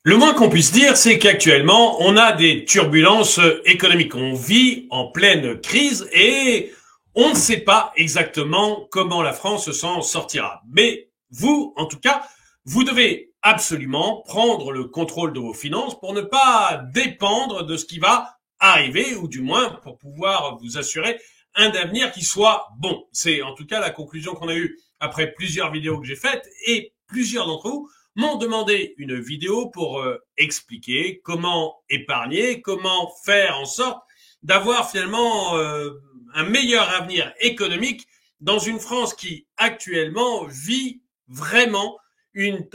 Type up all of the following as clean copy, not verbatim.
Le moins qu'on puisse dire, c'est qu'actuellement, on a des turbulences économiques. On vit en pleine crise et on ne sait pas exactement comment la France s'en sortira. Mais vous, en tout cas, vous devez absolument prendre le contrôle de vos finances pour ne pas dépendre de ce qui va arriver, ou du moins pour pouvoir vous assurer un avenir qui soit bon. C'est en tout cas la conclusion qu'on a eue après plusieurs vidéos que j'ai faites, et plusieurs d'entre vous m'ont demandé une vidéo pour expliquer comment épargner, comment faire en sorte d'avoir finalement un meilleur avenir économique dans une France qui actuellement vit vraiment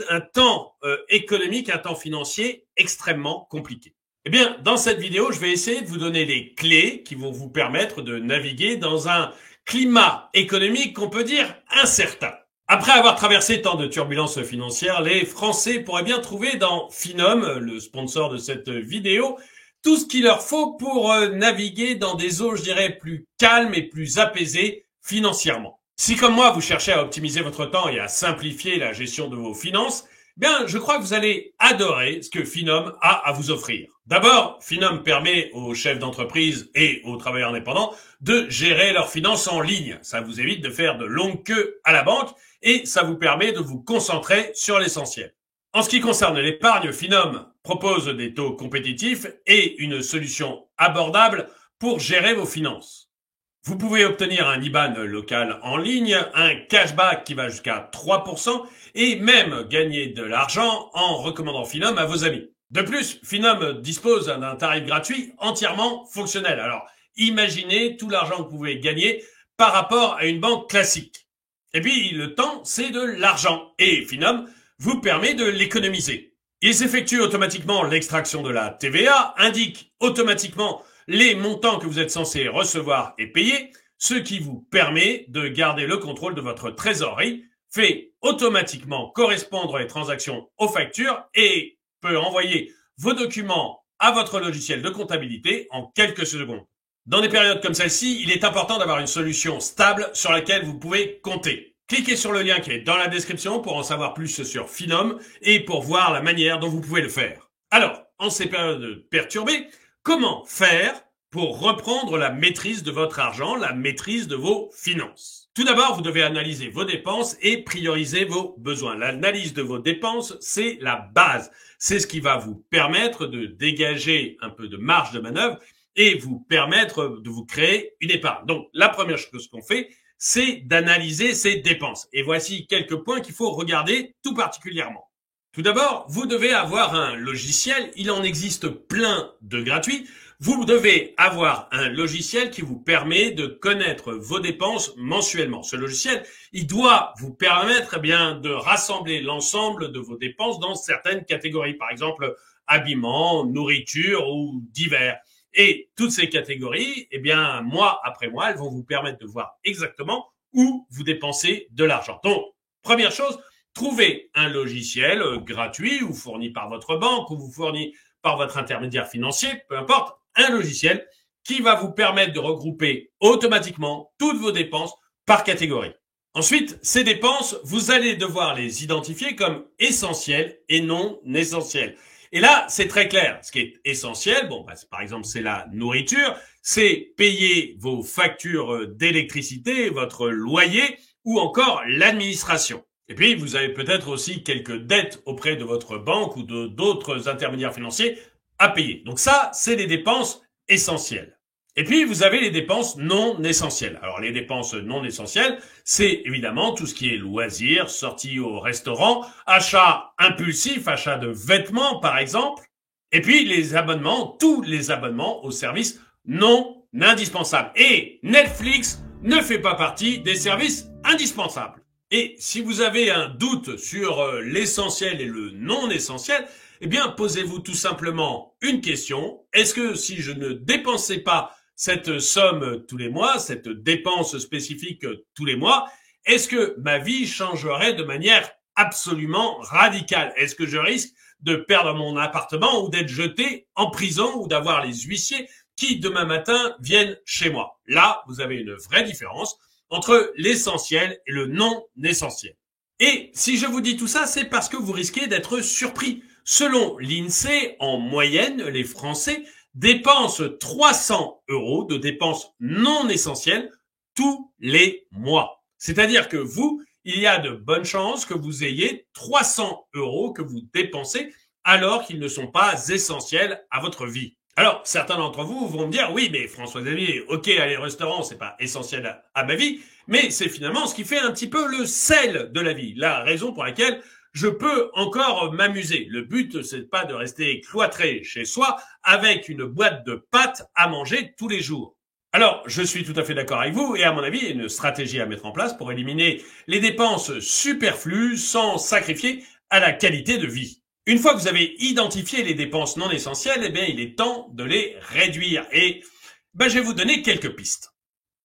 un temps économique, un temps financier extrêmement compliqué. Eh bien, dans cette vidéo, je vais essayer de vous donner les clés qui vont vous permettre de naviguer dans un climat économique qu'on peut dire incertain. Après avoir traversé tant de turbulences financières, les Français pourraient bien trouver dans Finum, le sponsor de cette vidéo, tout ce qu'il leur faut pour naviguer dans des eaux, je dirais, plus calmes et plus apaisées financièrement. Si comme moi, vous cherchez à optimiser votre temps et à simplifier la gestion de vos finances, bien, je crois que vous allez adorer ce que Finum a à vous offrir. D'abord, Finum permet aux chefs d'entreprise et aux travailleurs indépendants de gérer leurs finances en ligne. Ça vous évite de faire de longues queues à la banque et ça vous permet de vous concentrer sur l'essentiel. En ce qui concerne l'épargne, Finum propose des taux compétitifs et une solution abordable pour gérer vos finances. Vous pouvez obtenir un IBAN local en ligne, un cashback qui va jusqu'à 3% et même gagner de l'argent en recommandant Finum à vos amis. De plus, Finum dispose d'un tarif gratuit entièrement fonctionnel. Alors, imaginez tout l'argent que vous pouvez gagner par rapport à une banque classique. Et puis, le temps, c'est de l'argent. Et Finum vous permet de l'économiser. Il s'effectue automatiquement l'extraction de la TVA, indique automatiquement les montants que vous êtes censé recevoir et payer, ce qui vous permet de garder le contrôle de votre trésorerie, fait automatiquement correspondre les transactions aux factures et peut envoyer vos documents à votre logiciel de comptabilité en quelques secondes. Dans des périodes comme celle-ci, il est important d'avoir une solution stable sur laquelle vous pouvez compter. Cliquez sur le lien qui est dans la description pour en savoir plus sur Finum et pour voir la manière dont vous pouvez le faire. Alors, en ces périodes perturbées, comment faire pour reprendre la maîtrise de votre argent, la maîtrise de vos finances? Tout d'abord, vous devez analyser vos dépenses et prioriser vos besoins. L'analyse de vos dépenses, c'est la base. C'est ce qui va vous permettre de dégager un peu de marge de manœuvre et vous permettre de vous créer une épargne. Donc, la première chose qu'on fait, c'est d'analyser ses dépenses. Et voici quelques points qu'il faut regarder tout particulièrement. Tout d'abord, vous devez avoir un logiciel. Il en existe plein de gratuits. Vous devez avoir un logiciel qui vous permet de connaître vos dépenses mensuellement. Ce logiciel, il doit vous permettre de rassembler l'ensemble de vos dépenses dans certaines catégories. Par exemple, habillement, nourriture ou divers. Et toutes ces catégories, mois après mois, elles vont vous permettre de voir exactement où vous dépensez de l'argent. Donc, première chose, trouvez un logiciel gratuit ou fourni par votre banque ou fourni par votre intermédiaire financier, peu importe, un logiciel qui va vous permettre de regrouper automatiquement toutes vos dépenses par catégorie. Ensuite, ces dépenses, vous allez devoir les identifier comme essentielles et non essentielles. Et là, c'est très clair. Ce qui est essentiel, par exemple, c'est la nourriture, c'est payer vos factures d'électricité, votre loyer ou encore l'administration. Et puis, vous avez peut-être aussi quelques dettes auprès de votre banque ou d'autres intermédiaires financiers à payer. Donc ça, c'est les dépenses essentielles. Et puis, vous avez les dépenses non essentielles. Alors, les dépenses non essentielles, c'est évidemment tout ce qui est loisirs, sorties au restaurant, achats impulsifs, achats de vêtements, par exemple. Et puis, les abonnements, tous les abonnements aux services non indispensables. Et Netflix ne fait pas partie des services indispensables. Et si vous avez un doute sur l'essentiel et le non essentiel, posez-vous tout simplement une question. Est-ce que si je ne dépensais pas cette somme tous les mois, cette dépense spécifique tous les mois, est-ce que ma vie changerait de manière absolument radicale? Est-ce que je risque de perdre mon appartement ou d'être jeté en prison ou d'avoir les huissiers qui demain matin viennent chez moi? Là, vous avez une vraie différence entre l'essentiel et le non essentiel. Et si je vous dis tout ça, c'est parce que vous risquez d'être surpris Selon l'INSEE, en moyenne, les Français dépensent 300 € de dépenses non essentielles tous les mois. C'est-à-dire que vous, il y a de bonnes chances que vous ayez 300 € que vous dépensez alors qu'ils ne sont pas essentiels à votre vie. Alors, certains d'entre vous vont me dire, oui, mais François-Xavier, ok, aller au restaurant, c'est pas essentiel à ma vie, mais c'est finalement ce qui fait un petit peu le sel de la vie, la raison pour laquelle je peux encore m'amuser. Le but, c'est pas de rester cloîtré chez soi avec une boîte de pâtes à manger tous les jours. Alors, je suis tout à fait d'accord avec vous et à mon avis, il y a une stratégie à mettre en place pour éliminer les dépenses superflues sans sacrifier à la qualité de vie. Une fois que vous avez identifié les dépenses non essentielles, eh bien, il est temps de les réduire. Et je vais vous donner quelques pistes.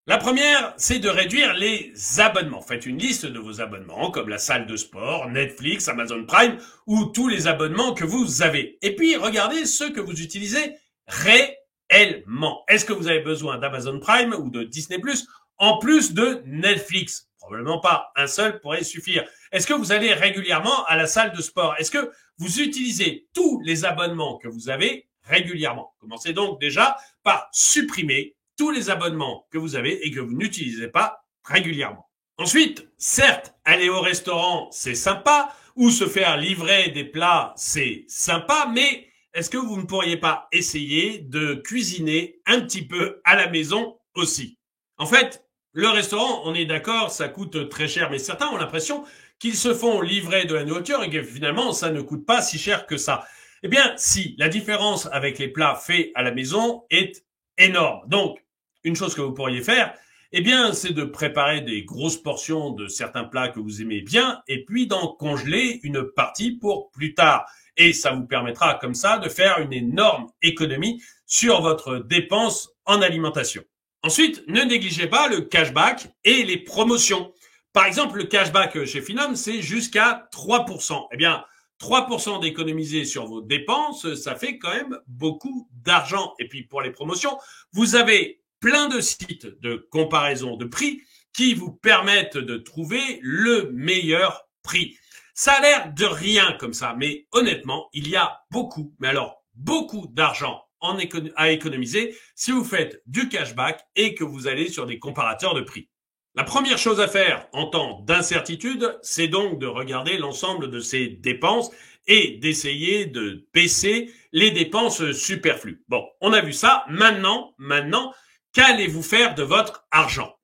La première, c'est de réduire les abonnements. Faites une liste de vos abonnements, comme la salle de sport, Netflix, Amazon Prime, ou tous les abonnements que vous avez. Et puis, regardez ceux que vous utilisez réellement. Est-ce que vous avez besoin d'Amazon Prime ou de Disney+, en plus de Netflix? Probablement pas. Un seul pourrait suffire. Est-ce que vous allez régulièrement à la salle de sport? Est-ce que vous utilisez tous les abonnements que vous avez régulièrement? Commencez donc déjà par supprimer tous les abonnements que vous avez et que vous n'utilisez pas régulièrement. Ensuite, certes, aller au restaurant, c'est sympa, ou se faire livrer des plats, c'est sympa, mais est-ce que vous ne pourriez pas essayer de cuisiner un petit peu à la maison aussi? En fait, le restaurant, on est d'accord, ça coûte très cher, mais certains ont l'impression qu'ils se font livrer de la nourriture et que finalement, ça ne coûte pas si cher que ça. Eh bien, si, la différence avec les plats faits à la maison est énorme. Donc, une chose que vous pourriez faire, eh bien, c'est de préparer des grosses portions de certains plats que vous aimez bien et puis d'en congeler une partie pour plus tard. Et ça vous permettra comme ça de faire une énorme économie sur votre dépense en alimentation. Ensuite, ne négligez pas le cashback et les promotions. Par exemple, le cashback chez Finum, c'est jusqu'à 3%. Eh bien, 3% d'économiser sur vos dépenses, ça fait quand même beaucoup d'argent. Et puis, pour les promotions, vous avez plein de sites de comparaison de prix qui vous permettent de trouver le meilleur prix. Ça a l'air de rien comme ça, mais honnêtement, il y a beaucoup, mais alors beaucoup d'argent à économiser si vous faites du cashback et que vous allez sur des comparateurs de prix. La première chose à faire en temps d'incertitude, c'est donc de regarder l'ensemble de ces dépenses et d'essayer de baisser les dépenses superflues. Bon, on a vu ça. Maintenant, qu'allez-vous faire de votre argent?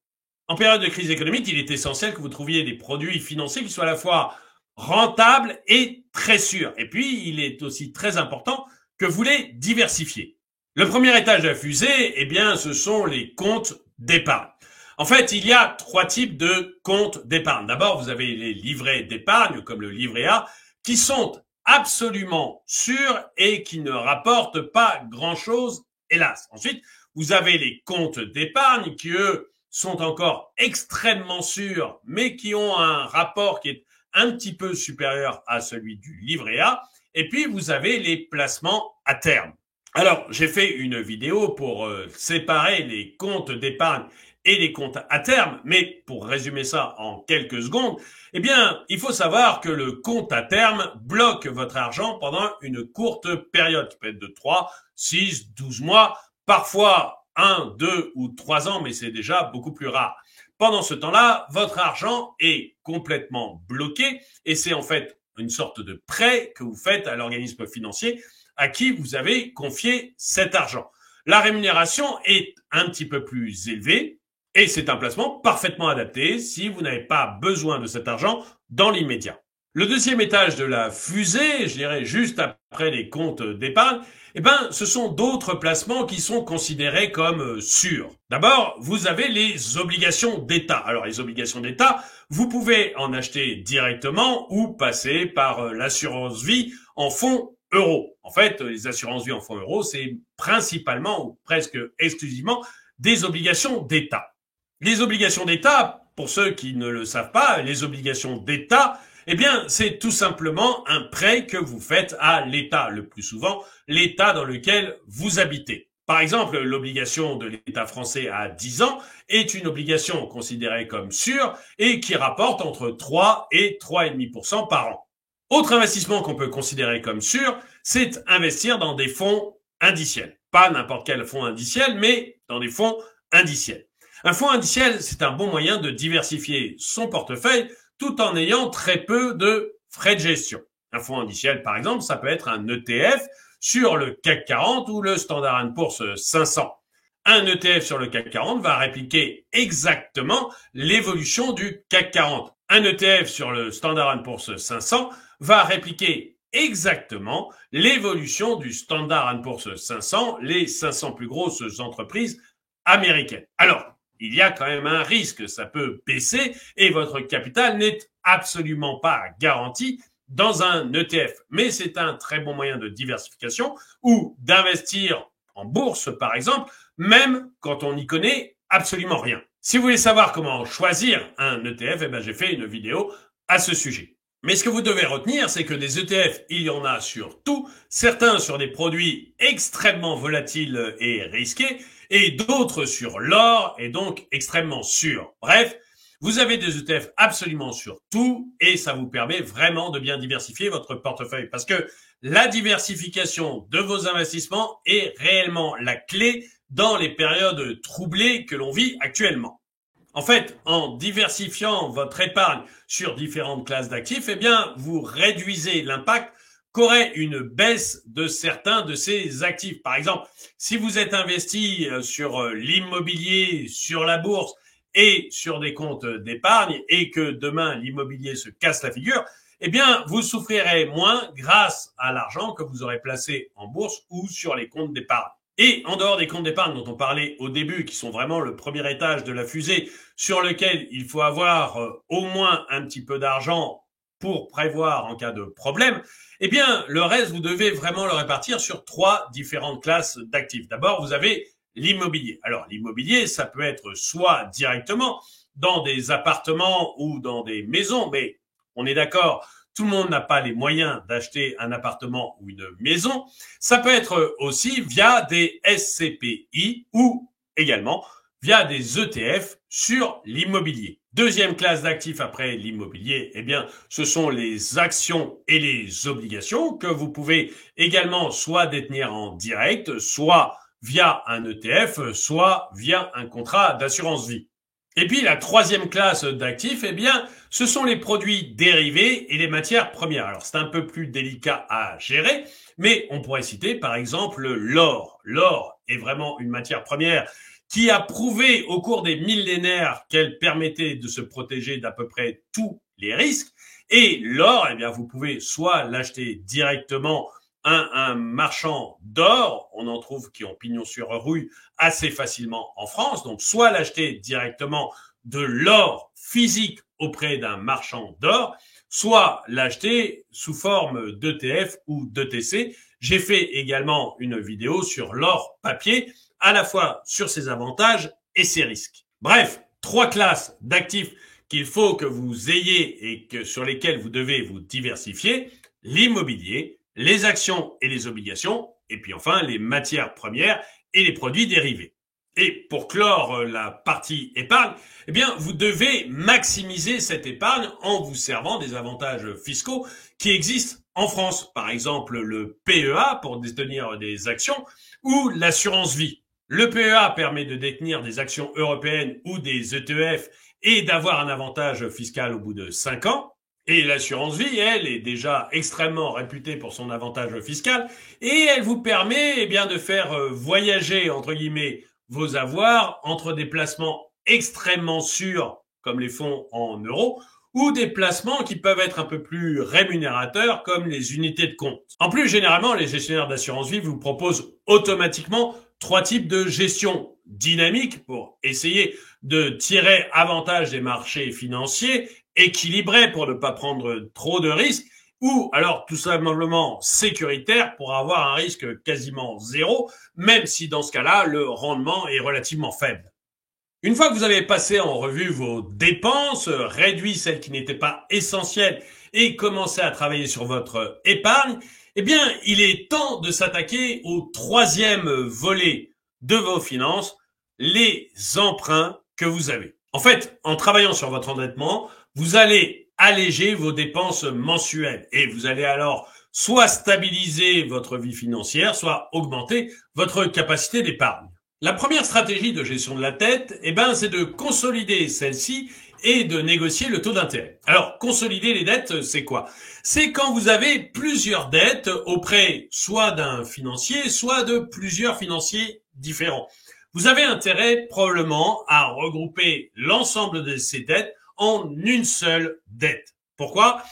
En période de crise économique, il est essentiel que vous trouviez des produits financiers qui soient à la fois rentables et très sûrs. Et puis, il est aussi très important que vous les diversifiez. Le premier étage de la fusée, eh bien, ce sont les comptes d'épargne. En fait, il y a 3 types de comptes d'épargne. D'abord, vous avez les livrets d'épargne, comme le livret A, qui sont absolument sûrs et qui ne rapportent pas grand-chose, hélas. Ensuite, vous avez les comptes d'épargne qui, eux, sont encore extrêmement sûrs, mais qui ont un rapport qui est un petit peu supérieur à celui du livret A. Et puis, vous avez les placements à terme. Alors, j'ai fait une vidéo pour séparer les comptes d'épargne et les comptes à terme, mais pour résumer ça en quelques secondes, eh bien, il faut savoir que le compte à terme bloque votre argent pendant une courte période, qui peut être de 3, 6, 12 mois, parfois 1, 2 ou 3 ans, mais c'est déjà beaucoup plus rare. Pendant ce temps-là, votre argent est complètement bloqué et c'est en fait une sorte de prêt que vous faites à l'organisme financier à qui vous avez confié cet argent. La rémunération est un petit peu plus élevée et c'est un placement parfaitement adapté si vous n'avez pas besoin de cet argent dans l'immédiat. Le deuxième étage de la fusée, je dirais juste après les comptes d'épargne, eh ben, ce sont d'autres placements qui sont considérés comme sûrs. D'abord, vous avez les obligations d'État. Alors, les obligations d'État, vous pouvez en acheter directement ou passer par l'assurance vie en fonds euros. En fait, les assurances vie en fonds euros, c'est principalement ou presque exclusivement des obligations d'État. Les obligations d'État, pour ceux qui ne le savent pas, les obligations d'État, eh bien, c'est tout simplement un prêt que vous faites à l'État, le plus souvent l'État dans lequel vous habitez. Par exemple, l'obligation de l'État français à 10 ans est une obligation considérée comme sûre et qui rapporte entre 3 et 3,5% par an. Autre investissement qu'on peut considérer comme sûr, c'est investir dans des fonds indiciels. Pas n'importe quel fonds indiciel, mais dans des fonds indiciels. Un fonds indiciel, c'est un bon moyen de diversifier son portefeuille tout en ayant très peu de frais de gestion. Un fonds indiciel, par exemple, ça peut être un ETF sur le CAC 40 ou le Standard & Poor's 500. Un ETF sur le CAC 40 va répliquer exactement l'évolution du CAC 40. Un ETF sur le Standard & Poor's 500 va répliquer exactement l'évolution du Standard & Poor's 500, les 500 plus grosses entreprises américaines. Alors, il y a quand même un risque, ça peut baisser et votre capital n'est absolument pas garanti dans un ETF. Mais c'est un très bon moyen de diversification ou d'investir en bourse, par exemple, même quand on n'y connaît absolument rien. Si vous voulez savoir comment choisir un ETF, eh ben, j'ai fait une vidéo à ce sujet. Mais ce que vous devez retenir, c'est que des ETF, il y en a sur tout, certains sur des produits extrêmement volatiles et risqués, et d'autres sur l'or, et donc extrêmement sûrs. Bref, vous avez des ETF absolument sur tout, et ça vous permet vraiment de bien diversifier votre portefeuille, parce que la diversification de vos investissements est réellement la clé dans les périodes troublées que l'on vit actuellement. En fait, en diversifiant votre épargne sur différentes classes d'actifs, eh bien, vous réduisez l'impact qu'aurait une baisse de certains de ces actifs. Par exemple, si vous êtes investi sur l'immobilier, sur la bourse et sur des comptes d'épargne et que demain l'immobilier se casse la figure, eh bien, vous souffrirez moins grâce à l'argent que vous aurez placé en bourse ou sur les comptes d'épargne. Et en dehors des comptes d'épargne dont on parlait au début, qui sont vraiment le premier étage de la fusée, sur lequel il faut avoir au moins un petit peu d'argent pour prévoir en cas de problème, eh bien, le reste, vous devez vraiment le répartir sur 3 différentes classes d'actifs. D'abord, vous avez l'immobilier. Alors, l'immobilier, ça peut être soit directement dans des appartements ou dans des maisons, mais on est d'accord, tout le monde n'a pas les moyens d'acheter un appartement ou une maison. Ça peut être aussi via des SCPI ou également via des ETF sur l'immobilier. Deuxième classe d'actifs après l'immobilier, eh bien, ce sont les actions et les obligations que vous pouvez également soit détenir en direct, soit via un ETF, soit via un contrat d'assurance vie. Et puis la troisième classe d'actifs, eh bien, ce sont les produits dérivés et les matières premières. Alors c'est un peu plus délicat à gérer, mais on pourrait citer par exemple l'or. L'or est vraiment une matière première qui a prouvé au cours des millénaires qu'elle permettait de se protéger d'à peu près tous les risques. Et l'or, eh bien, vous pouvez soit l'acheter directement un marchand d'or, on en trouve qui ont pignon sur rue assez facilement en France, donc soit l'acheter directement de l'or physique auprès d'un marchand d'or, soit l'acheter sous forme d'ETF ou d'ETC. J'ai fait également une vidéo sur l'or papier, à la fois sur ses avantages et ses risques. Bref, 3 classes d'actifs qu'il faut que vous ayez et sur lesquelles vous devez vous diversifier: l'immobilier, les actions et les obligations, et puis enfin les matières premières et les produits dérivés. Et pour clore la partie épargne, eh bien, vous devez maximiser cette épargne en vous servant des avantages fiscaux qui existent en France. Par exemple, le PEA pour détenir des actions ou l'assurance vie. Le PEA permet de détenir des actions européennes ou des ETF et d'avoir un avantage fiscal au bout de 5 ans. Et l'assurance vie, elle, est déjà extrêmement réputée pour son avantage fiscal et elle vous permet, eh bien, de faire voyager, entre guillemets, vos avoirs entre des placements extrêmement sûrs, comme les fonds en euros, ou des placements qui peuvent être un peu plus rémunérateurs, comme les unités de compte. En plus, généralement, les gestionnaires d'assurance vie vous proposent automatiquement 3 types de gestion dynamique pour essayer de tirer avantage des marchés financiers, équilibré pour ne pas prendre trop de risques, ou alors tout simplement sécuritaire pour avoir un risque quasiment zéro, même si dans ce cas-là, le rendement est relativement faible. Une fois que vous avez passé en revue vos dépenses, réduit celles qui n'étaient pas essentielles et commencé à travailler sur votre épargne, eh bien, il est temps de s'attaquer au 3e volet de vos finances, les emprunts que vous avez. En fait, en travaillant sur votre endettement, vous allez alléger vos dépenses mensuelles. Et vous allez alors soit stabiliser votre vie financière, soit augmenter votre capacité d'épargne. La première stratégie de gestion de la dette, c'est de consolider celle-ci et de négocier le taux d'intérêt. Alors, consolider les dettes, c'est quoi? C'est quand vous avez plusieurs dettes auprès soit d'un financier, soit de plusieurs financiers différents. Vous avez intérêt probablement à regrouper l'ensemble de ces dettes en une seule dette. Pourquoi?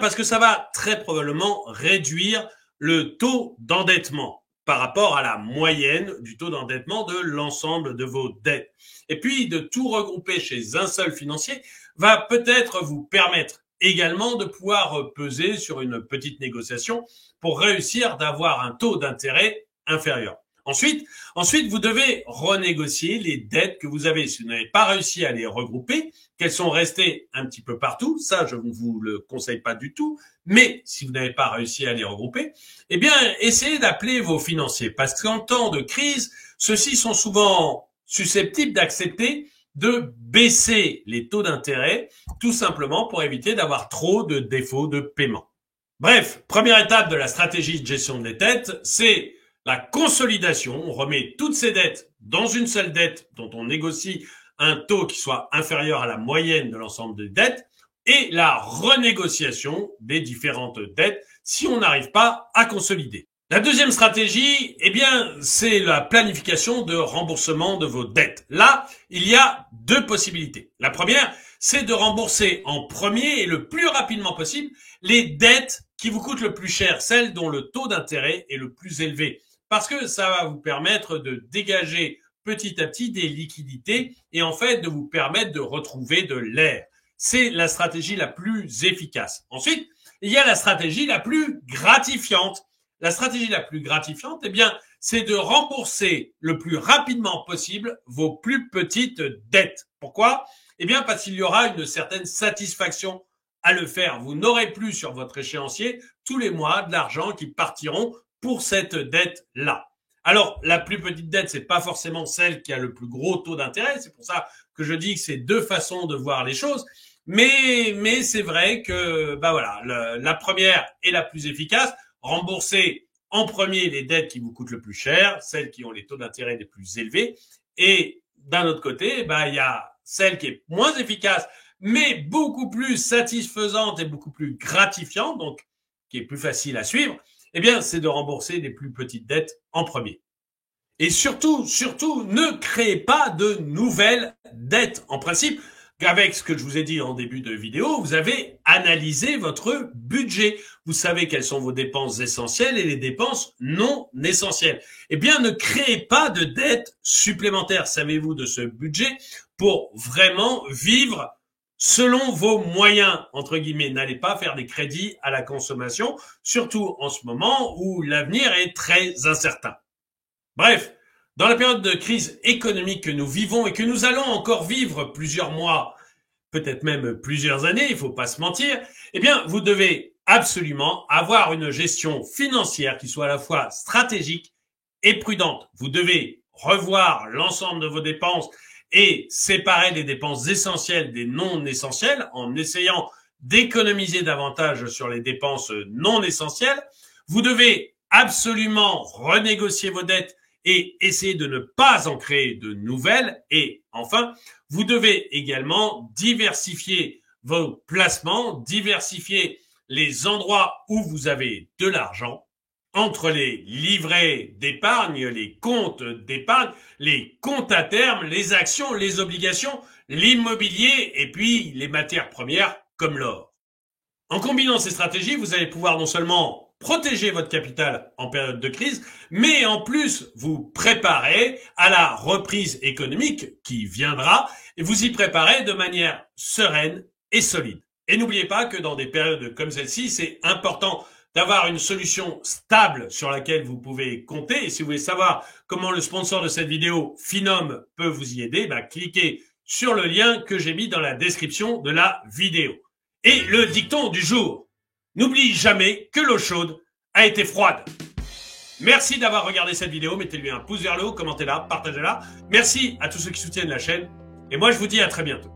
Parce que ça va très probablement réduire le taux d'endettement par rapport à la moyenne du taux d'endettement de l'ensemble de vos dettes. Et puis, de tout regrouper chez un seul financier va peut-être vous permettre également de pouvoir peser sur une petite négociation pour réussir d'avoir un taux d'intérêt inférieur. Ensuite, vous devez renégocier les dettes que vous avez. Si vous n'avez pas réussi à les regrouper, qu'elles sont restées un petit peu partout, ça je ne vous le conseille pas du tout, mais si vous n'avez pas réussi à les regrouper, essayez d'appeler vos financiers, parce qu'en temps de crise, ceux-ci sont souvent susceptibles d'accepter de baisser les taux d'intérêt, tout simplement pour éviter d'avoir trop de défauts de paiement. Bref, première étape de la stratégie de gestion des dettes, c'est la consolidation. On remet toutes ces dettes dans une seule dette dont on négocie un taux qui soit inférieur à la moyenne de l'ensemble des dettes, et la renégociation des différentes dettes si on n'arrive pas à consolider. La deuxième stratégie, c'est la planification de remboursement de vos dettes. Là, il y a deux possibilités. La première, c'est de rembourser en premier et le plus rapidement possible les dettes qui vous coûtent le plus cher, celles dont le taux d'intérêt est le plus élevé. Parce que ça va vous permettre de dégager petit à petit des liquidités et en fait de vous permettre de retrouver de l'air. C'est la stratégie la plus efficace. Ensuite, il y a la stratégie la plus gratifiante. La stratégie la plus gratifiante, c'est de rembourser le plus rapidement possible vos plus petites dettes. Pourquoi? Parce qu'il y aura une certaine satisfaction à le faire. Vous n'aurez plus sur votre échéancier tous les mois de l'argent qui partiront pour cette dette-là. Alors, la plus petite dette, c'est pas forcément celle qui a le plus gros taux d'intérêt. C'est pour ça que je dis que c'est deux façons de voir les choses. Mais c'est vrai que, la première est la plus efficace. Rembourser en premier les dettes qui vous coûtent le plus cher, celles qui ont les taux d'intérêt les plus élevés. Et d'un autre côté, il y a celle qui est moins efficace, mais beaucoup plus satisfaisante et beaucoup plus gratifiante, donc qui est plus facile à suivre. C'est de rembourser les plus petites dettes en premier. Et surtout, ne créez pas de nouvelles dettes. En principe, avec ce que je vous ai dit en début de vidéo, vous avez analysé votre budget. Vous savez quelles sont vos dépenses essentielles et les dépenses non essentielles. Ne créez pas de dettes supplémentaires, savez-vous, de ce budget pour vraiment vivre selon vos moyens, entre guillemets. N'allez pas faire des crédits à la consommation, surtout en ce moment où l'avenir est très incertain. Bref, dans la période de crise économique que nous vivons et que nous allons encore vivre plusieurs mois, peut-être même plusieurs années, il faut pas se mentir, vous devez absolument avoir une gestion financière qui soit à la fois stratégique et prudente. Vous devez revoir l'ensemble de vos dépenses et séparer les dépenses essentielles des non essentielles en essayant d'économiser davantage sur les dépenses non essentielles. Vous devez absolument renégocier vos dettes et essayer de ne pas en créer de nouvelles. Et enfin, vous devez également diversifier vos placements, diversifier les endroits où vous avez de l'argent entre les livrets d'épargne, les comptes d'épargne, les comptes à terme, les actions, les obligations, l'immobilier et puis les matières premières comme l'or. En combinant ces stratégies, vous allez pouvoir non seulement protéger votre capital en période de crise, mais en plus vous préparer à la reprise économique qui viendra et vous y préparer de manière sereine et solide. Et n'oubliez pas que dans des périodes comme celle-ci, c'est important d'avoir une solution stable sur laquelle vous pouvez compter. Et si vous voulez savoir comment le sponsor de cette vidéo, Finom, peut vous y aider, cliquez sur le lien que j'ai mis dans la description de la vidéo. Et le dicton du jour: n'oublie jamais que l'eau chaude a été froide. Merci d'avoir regardé cette vidéo. Mettez-lui un pouce vers le haut, commentez-la, partagez-la. Merci à tous ceux qui soutiennent la chaîne. Et moi, je vous dis à très bientôt.